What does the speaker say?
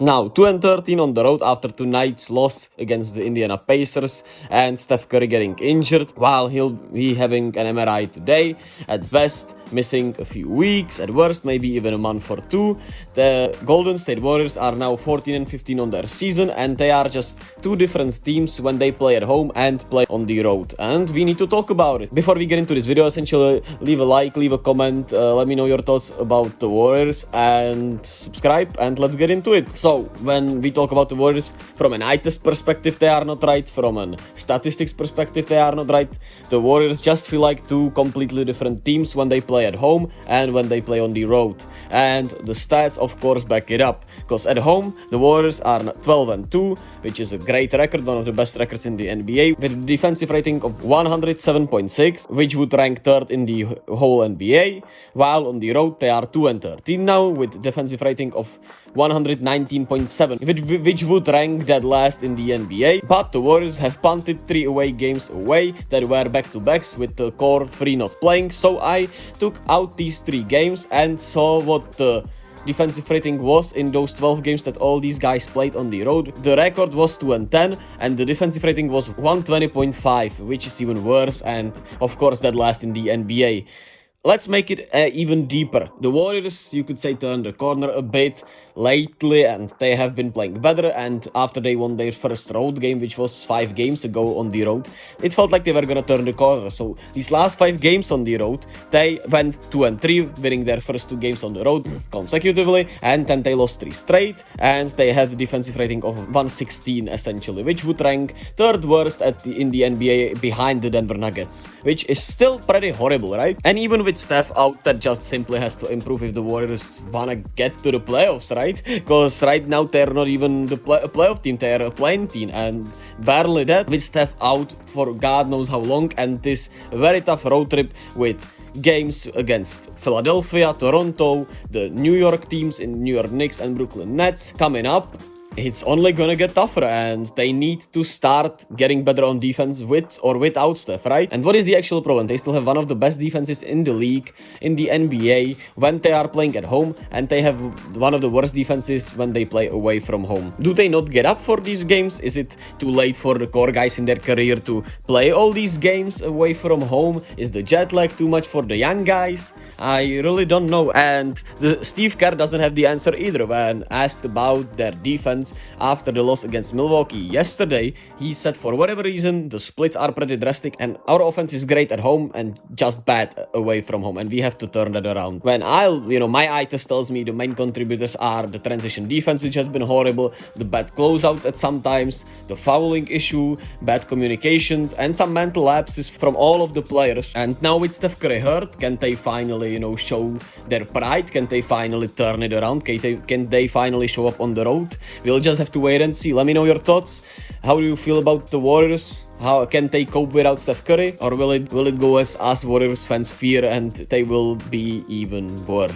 Now, 2-13 on the road after tonight's loss against the Indiana Pacers and Steph Curry getting injured while he'll be having an MRI today. At best, missing a few weeks. At worst, maybe even a month or two. The Golden State Warriors are now 14-15 on their season, and they are just two different teams when they play at home and play on the road. And we need to talk about it. Before we get into this video, essentially, leave a like, leave a comment, let me know your thoughts about the Warriors, and subscribe, and let's get into it. So, when we talk about the Warriors, from an eye test perspective, they are not right. From a statistics perspective, they are not right. The Warriors just feel like two completely different teams when they play at home and when they play on the road. And the stats, of course, back it up. Because at home, the Warriors are 12-2, which is a great record, one of the best records in the NBA, with a defensive rating of 107.6, which would rank third in the whole NBA. While on the road, they are 2-13 now, with defensive rating of 119.7, which would rank dead last in the NBA. But the Warriors have punted 3 away games away that were back-to-backs with the core 3 not playing. So I took out these 3 games and saw what the defensive rating was in those 12 games that all these guys played on the road. The record was 2-10 and the defensive rating was 120.5, which is even worse and of course dead last in the NBA. Let's make it even deeper. The Warriors, you could say, turned the corner a bit lately and they have been playing better, and after they won their first road game, which was 5 games ago on the road, it felt like they were gonna turn the corner. So these last 5 games on the road, they went 2-3, winning their first 2 games on the road consecutively, and then they lost 3 straight, and they had a defensive rating of 116 essentially, which would rank 3rd worst in the NBA behind the Denver Nuggets, which is still pretty horrible, right? And even with Steph out, that just simply has to improve if the Warriors wanna get to the playoffs, right? Because right now they're not even the playoff team, they're a playing team, and barely that with Steph out for God knows how long, and this very tough road trip with games against Philadelphia, Toronto, the New York teams in New York Knicks and Brooklyn Nets coming up. It's only gonna get tougher, and they need to start getting better on defense with or without Steph, right? And what is the actual problem? They still have one of the best defenses in the league, in the NBA, when they are playing at home, and they have one of the worst defenses when they play away from home. Do they not get up for these games? Is it too late for the core guys in their career to play all these games away from home? Is the jet lag too much for the young guys? I really don't know. And Steve Kerr doesn't have the answer either. When asked about their defense after the loss against Milwaukee yesterday, he said for whatever reason the splits are pretty drastic and our offense is great at home and just bad away from home, and we have to turn that around. When my eye test tells me the main contributors are the transition defense, which has been horrible, the bad closeouts at some times, the fouling issue, bad communications, and some mental lapses from all of the players. And now with Steph Curry hurt, can they finally show their pride? Can they finally turn it around? Can they finally show up on the road? We'll just have to wait and see. Let me know your thoughts. How do you feel about the Warriors? How can they cope without Steph Curry? Or will it go as us Warriors fans fear and they will be even worse?